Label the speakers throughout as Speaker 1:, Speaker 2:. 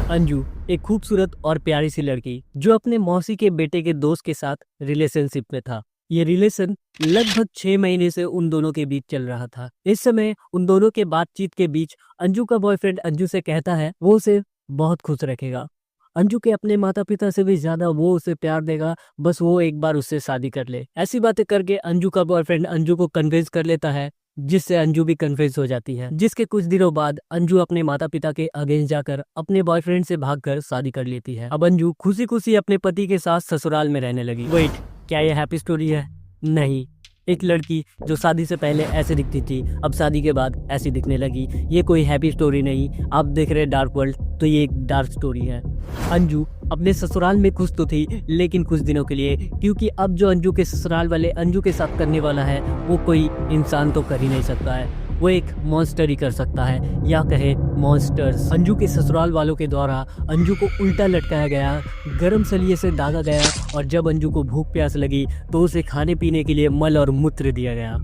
Speaker 1: अंजू एक खूबसूरत और प्यारी सी लड़की जो अपने मौसी के बेटे के दोस्त के साथ रिलेशनशिप में था। ये रिलेशन लगभग 6 महीने से उन दोनों के बीच चल रहा था। इस समय उन दोनों के बातचीत के बीच अंजू का बॉयफ्रेंड अंजू से कहता है वो उसे बहुत खुश रखेगा। अंजू के अपने माता पिता से भी ज्यादा वो उसे प्यार देगा, बस वो एक बार उससे शादी कर ले। ऐसी बातें करके अंजू का बॉयफ्रेंड अंजू को कन्विंस कर लेता है, जिससे अंजू भी कन्फ्यूज हो जाती है। जिसके कुछ दिनों बाद अंजू अपने माता पिता के अगेंस्ट जाकर अपने बॉयफ्रेंड से भागकर शादी कर लेती है। अब अंजू खुशी खुशी अपने पति के साथ ससुराल में रहने लगी। वेट, क्या ये हैप्पी स्टोरी है? नहीं। एक लड़की जो शादी से पहले ऐसे दिखती थी अब शादी के बाद ऐसी दिखने लगी, ये कोई हैप्पी स्टोरी नहीं। आप देख रहे डार्क वर्ल्ड, तो ये एक डार्क स्टोरी है। अंजू अपने ससुराल में खुश तो थी, लेकिन कुछ दिनों के लिए, क्योंकि अब जो अंजू के ससुराल वाले अंजू के साथ करने वाला है वो कोई इंसान तो कर ही नहीं सकता है, वो एक मॉन्स्टर ही कर सकता है, या कहे मॉन्स्टर्स। अंजू के ससुराल वालों के द्वारा अंजू को उल्टा लटकाया गया, गर्म सलिए से दागा गया, और जब अंजू को भूख प्यास लगी तो उसे खाने पीने के लिए मल और मूत्र दिया गया।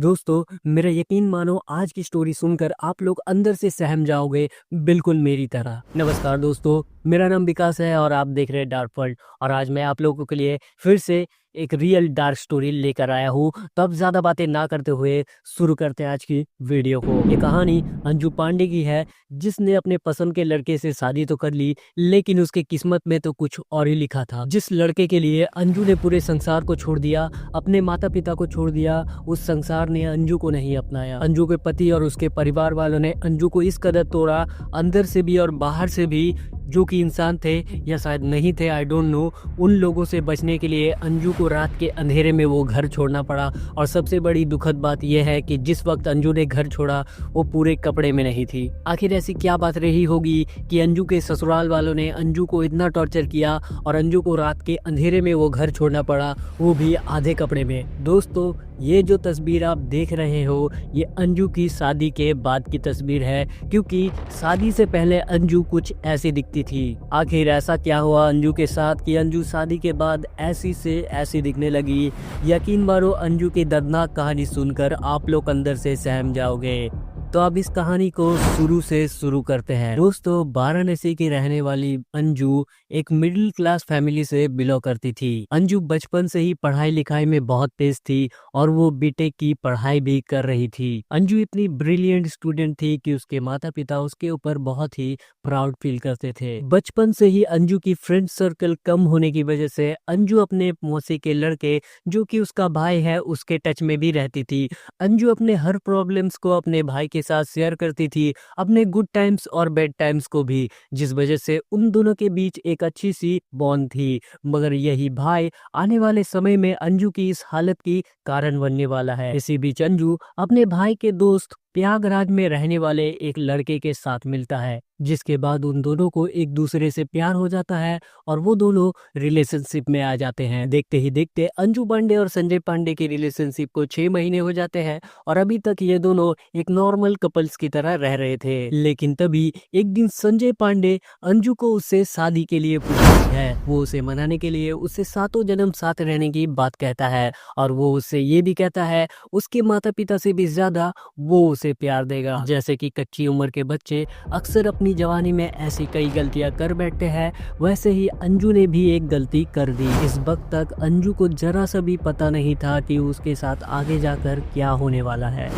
Speaker 1: दोस्तों, मेरा यकीन मानो आज की स्टोरी सुनकर आप लोग अंदर से सहम जाओगे, बिल्कुल मेरी तरह। नमस्कार दोस्तों, मेरा नाम विकास है और आप देख रहे हैं डार्क वर्ल्ड। और आज मैं आप लोगों के लिए फिर से एक रियल डार्क स्टोरी लेकर आया हूँ। तो अब ज्यादा बातें ना करते हुए शुरू करते हैं आज की वीडियो को। ये कहानी अंजू पांडे की है, जिसने अपने पसंद के लड़के से शादी तो कर ली, लेकिन उसके किस्मत में तो कुछ और ही लिखा था। जिस लड़के के लिए अंजू ने पूरे संसार को छोड़ दिया, अपने माता पिता को छोड़ दिया, उस संसार ने अंजू को नहीं अपनाया। अंजू के पति और उसके परिवार वालों ने अंजू को इस कदर तोड़ा, अंदर से भी और बाहर से भी, जो कि इंसान थे या शायद नहीं थे, आई डोंट नो। उन लोगों से बचने के लिए अंजू को रात के अंधेरे में वो घर छोड़ना पड़ा। और सबसे बड़ी दुखद बात यह है कि जिस वक्त अंजू ने घर छोड़ा वो पूरे कपड़े में नहीं थी। आखिर ऐसी क्या बात रही होगी कि अंजू के ससुराल वालों ने अंजू को इतना टॉर्चर किया और अंजू को रात के अंधेरे में वो घर छोड़ना पड़ा, वो भी आधे कपड़े में। दोस्तों, ये जो तस्वीर आप देख रहे हो ये अंजू की शादी के बाद की तस्वीर है, क्योंकि शादी से पहले अंजू कुछ ऐसी दिखती थी। आखिर ऐसा क्या हुआ अंजू के साथ कि अंजू शादी के बाद ऐसी से ऐसी दिखने लगी? यकीन मानो, अंजू की दर्दनाक कहानी सुनकर आप लोग अंदर से सहम जाओगे। तो अब इस कहानी को शुरू से शुरू करते हैं। दोस्तों, वाराणसी की रहने वाली अंजू एक मिडिल क्लास फैमिली से बिलोंग करती थी। अंजू बचपन से ही पढ़ाई लिखाई में बहुत तेज थी और वो बीटेक की पढ़ाई भी कर रही थी। अंजू इतनी ब्रिलियंट स्टूडेंट थी कि उसके माता पिता उसके ऊपर बहुत ही प्राउड फील करते थे। बचपन से ही अंजू की फ्रेंड सर्कल कम होने की वजह से अंजू अपने मौसी के लड़के, जो कि उसका भाई है, उसके टच में भी रहती थी। अंजू अपने हर प्रॉब्लम्स को अपने भाई के साथ शेयर करती थी, अपने गुड टाइम्स और बैड टाइम्स को भी, जिस वजह से उन दोनों के बीच एक अच्छी सी बॉन्ड थी। मगर यही भाई आने वाले समय में अंजू की इस हालत की कारण बनने वाला है। इसी बीच अंजू अपने भाई के दोस्त प्रयागराज में रहने वाले एक लड़के के साथ मिलता है, जिसके बाद उन दोनों को एक दूसरे से प्यार हो जाता है और वो दोनों रिलेशनशिप में आ जाते हैं। देखते ही देखते अंजू पांडे और संजय पांडे की रिलेशनशिप को 6 महीने हो जाते हैं और अभी तक ये दोनों एक नॉर्मल कपल्स की तरह रह रहे थे। लेकिन तभी एक दिन संजय पांडे अंजू को उससे शादी के लिए पूछती है। वो उसे मनाने के लिए उससे सातों जन्म साथ रहने की बात कहता है और वो उससे ये भी कहता है उसके माता पिता से भी ज्यादा वो उसे प्यार देगा। जैसे कि कच्ची उम्र के बच्चे अक्सर अपनी जवानी में ऐसी कई गलतियां कर बैठते हैं, वैसे ही अंजू ने भी एक गलती कर दी। इस वक्त तक अंजू को जरा सा भी पता नहीं था कि उसके साथ आगे जाकर क्या होने वाला है।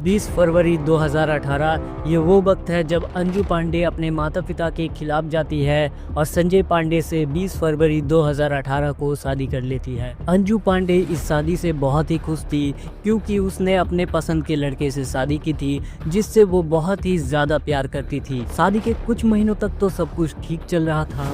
Speaker 1: 20 फरवरी 2018 ये वो वक्त है जब अंजू पांडे अपने माता पिता के खिलाफ जाती है और संजय पांडे से 20 फरवरी 2018 को शादी कर लेती है। अंजू पांडे इस शादी से बहुत ही खुश थी, क्योंकि उसने अपने पसंद के लड़के से शादी की थी, जिससे वो बहुत ही ज्यादा प्यार करती थी। शादी के कुछ महीनों तक तो सब कुछ ठीक चल रहा था,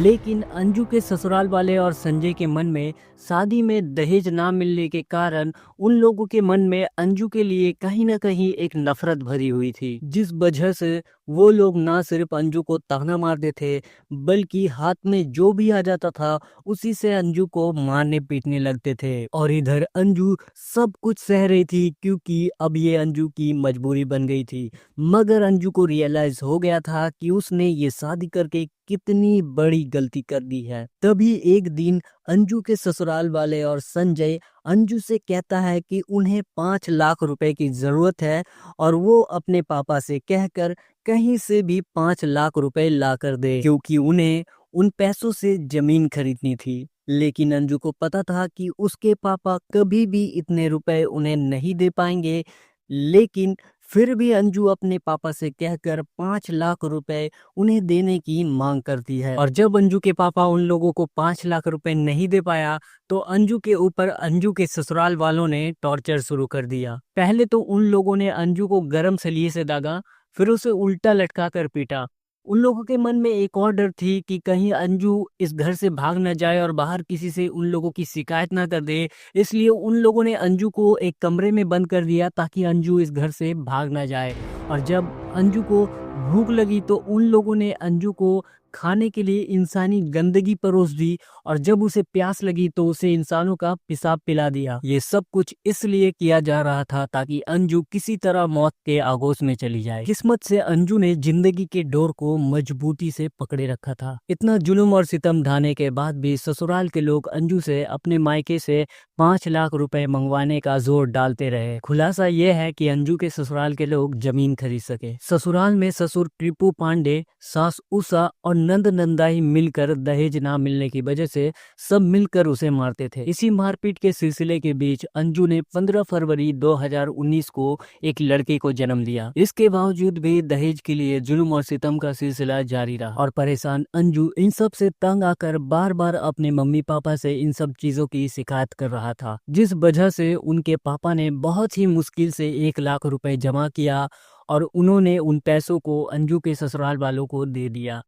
Speaker 1: लेकिन अंजू के ससुराल वाले और संजय के मन में शादी में दहेज ना मिलने के कारण उन लोगों के मन में अंजू के लिए कहीं ना कहीं एक नफरत भरी हुई थी, जिस वजह से वो लोग ना सिर्फ अंजू को ताना मारते थे, बल्कि हाथ में जो भी आ जाता था उसी से अंजू को मारने पीटने लगते थे। और इधर अंजू सब कुछ सह रही थी, क्योंकि अब ये अंजू की मजबूरी बन गई थी। मगर अंजू को रियलाइज हो गया था कि उसने ये शादी करके कितनी बड़ी गलती कर दी है। तभी एक दिन अंजू के ससुराल वाले और संजय अंजू से कहता है कि उन्हें 5 लाख रुपए की जरूरत है और वो अपने पापा से कहकर कहीं से भी 5 लाख रुपए ला कर दे, क्योंकि उन्हें उन पैसों से जमीन खरीदनी थी। लेकिन अंजू को पता था कि उसके पापा कभी भी इतने रुपए उन्हें नहीं दे पाएंगे। लेकिन फिर भी अंजू अपने पापा से कहकर 5 लाख रुपए उन्हें देने की मांग करती है। और जब अंजू के पापा उन लोगों को 5 लाख रुपए नहीं दे पाया तो अंजू के ऊपर अंजू के ससुराल वालों ने टॉर्चर शुरू कर दिया। पहले तो उन लोगों ने अंजू को गरम सलिए से दागा, फिर उसे उल्टा लटका कर पीटा। उन लोगों के मन में एक और डर थी कि कहीं अंजू इस घर से भाग न जाए और बाहर किसी से उन लोगों की शिकायत ना कर दे। इसलिए उन लोगों ने अंजू को एक कमरे में बंद कर दिया ताकि अंजू इस घर से भाग ना जाए। और जब अंजू को भूख लगी तो उन लोगों ने अंजू को खाने के लिए इंसानी गंदगी परोस दी, और जब उसे प्यास लगी तो उसे इंसानों का पेशाब पिला दिया। ये सब कुछ इसलिए किया जा रहा था ताकि अंजू किसी तरह मौत के आगोश में चली जाए। किस्मत से अंजू ने जिंदगी के डोर को मजबूती से पकड़े रखा था। इतना जुल्म और सितम ढाने के बाद भी ससुराल के लोग अंजू से अपने मायके से 5 लाख रुपए मंगवाने का जोर डालते रहे। खुलासा यह है कि अंजू के ससुराल के लोग जमीन खरीद सके। ससुराल में ससुर टीपू पांडे, सास उषा और नंद नंदाई मिलकर दहेज ना मिलने की वजह से सब मिलकर उसे मारते थे। इसी मारपीट के सिलसिले के बीच अंजू ने 15 फरवरी 2019 को एक लड़के को जन्म दिया। इसके बावजूद भी दहेज के लिए जुल्म और सितम का सिलसिला जारी रहा और परेशान अंजू इन सब से तंग आकर बार बार अपने मम्मी पापा से इन सब चीजों की शिकायत कर रहा था, जिस वजह से उनके पापा ने बहुत ही मुश्किल से 1 लाख रुपए जमा किया और उन्होंने उन पैसों को अंजू के ससुराल वालों को दे दिया।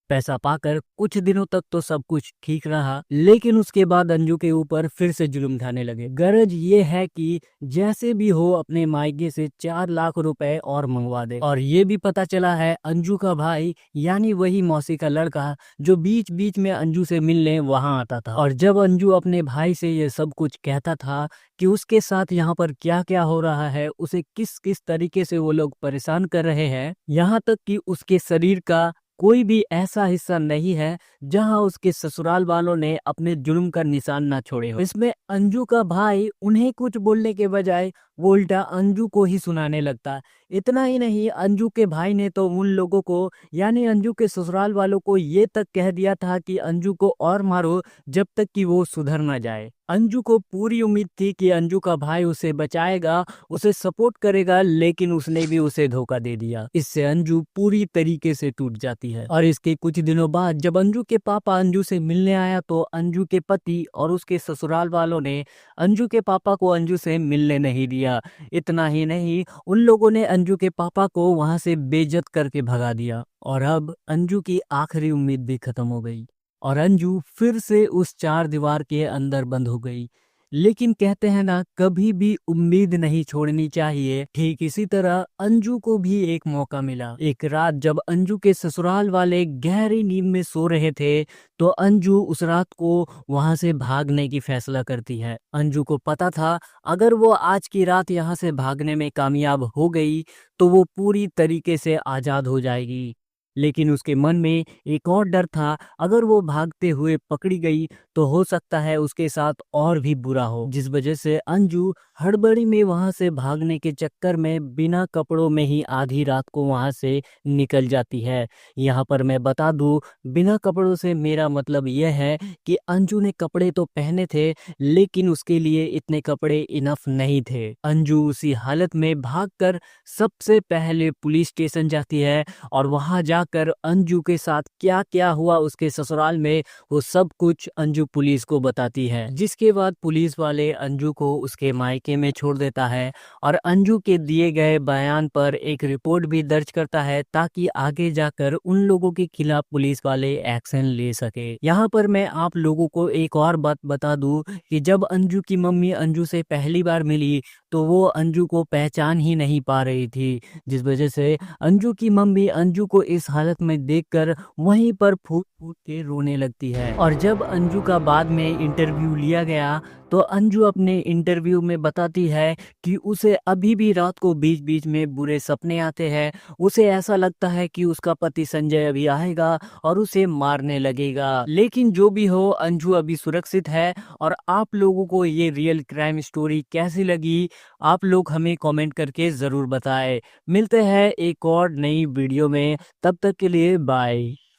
Speaker 1: पैसा पाकर कुछ दिनों तक तो सब कुछ ठीक रहा, लेकिन उसके बाद अंजू के ऊपर फिर से जुल्म ढाने लगे। गरज ये है कि जैसे भी हो अपने मायके से 4 लाख रुपए और मंगवा दे। और ये भी पता चला है अंजू का भाई यानी वही मौसी का लड़का जो बीच बीच में अंजू से मिलने वहां आता था, और जब अंजू अपने भाई से ये सब कुछ कहता था कि उसके साथ यहाँ पर क्या क्या हो रहा है, उसे किस किस तरीके से वो लोग परेशान कर रहे हैं, यहाँ तक कि उसके शरीर का कोई भी ऐसा हिस्सा नहीं है जहां उसके ससुराल वालों ने अपने जुल्म का निशान ना छोड़े हो। इसमें अंजू का भाई उन्हें कुछ बोलने के बजाय वो उल्टा अंजू को ही सुनाने लगता। इतना ही नहीं, अंजू के भाई ने तो उन लोगों को यानी अंजू के ससुराल वालों को ये तक कह दिया था कि अंजू को और मारो जब तक कि वो सुधर ना जाए। अंजू को पूरी उम्मीद थी कि अंजू का भाई उसे बचाएगा, उसे सपोर्ट करेगा, लेकिन उसने भी उसे धोखा दे दिया। इससे अंजू पूरी तरीके से टूट जाती है। और इसके कुछ दिनों बाद जब अंजू के पापा अंजू से मिलने आया तो अंजू के पति और उसके ससुराल वालों ने अंजू के पापा को अंजू से मिलने नहीं दिया। इतना ही नहीं, उन लोगों ने अंजू के पापा को वहां से बेइज्जत करके भगा दिया। और अब अंजू की आखिरी उम्मीद भी खत्म हो गई और अंजू फिर से उस चार दीवार के अंदर बंद हो गई। लेकिन कहते हैं ना, कभी भी उम्मीद नहीं छोड़नी चाहिए। ठीक इसी तरह अंजू को भी एक मौका मिला। एक रात जब अंजू के ससुराल वाले गहरी नींद में सो रहे थे तो अंजू उस रात को वहां से भागने की फैसला करती है। अंजू को पता था अगर वो आज की रात यहाँ से भागने में कामयाब हो गई तो वो पूरी तरीके से आजाद हो जाएगी। लेकिन उसके मन में एक और डर था, अगर वो भागते हुए पकड़ी गई तो हो सकता है उसके साथ और भी बुरा हो, जिस वजह से अंजू हड़बड़ी में वहां से भागने के चक्कर में बिना कपड़ों में ही आधी रात को वहां से निकल जाती है। यहाँ पर मैं बता दूं, बिना कपड़ों से मेरा मतलब यह है कि अंजू ने कपड़े तो पहने थे लेकिन उसके लिए इतने कपड़े इनफ नहीं थे। अंजू उसी हालत में भागकर सबसे पहले पुलिस स्टेशन जाती है और वहां जाकर अंजू के साथ क्या क्या हुआ उसके ससुराल में वो सब कुछ अंजू पुलिस को बताती है। जिसके बाद पुलिस वाले अंजू को उसके मायके में छोड़ देता है और अंजू के दिए गए बयान पर एक रिपोर्ट भी दर्ज करता है ताकि आगे जाकर उन लोगों के खिलाफ पुलिस वाले एक्शन ले सके। यहाँ पर मैं आप लोगों को एक और बात बता दूं कि जब अंजू की मम्मी अंजू से पहली बार मिली तो वो अंजू को पहचान ही नहीं पा रही थी, जिस वजह से अंजू की मम्मी अंजू को इस हालत में देखकर वहीं पर फूट-फूट के रोने लगती है। और जब अंजू का बाद में इंटरव्यू लिया गया, तो अंजू अपने इंटरव्यू में बताती है कि उसे अभी भी रात को बीच-बीच में बुरे सपने आते हैं। उसे ऐसा लगता है कि उसका पति संजय अभी आएगा और उसे मारने लगेगा। लेकिन जो भी हो, अंजू अभी सुरक्षित है। और आप लोगों को ये रियल क्राइम स्टोरी कैसी लगी, आप लोग हमें कमेंट करके ज़रूर बताएं। मिलते हैं एक और नई वीडियो में, तब तक के लिए बाय।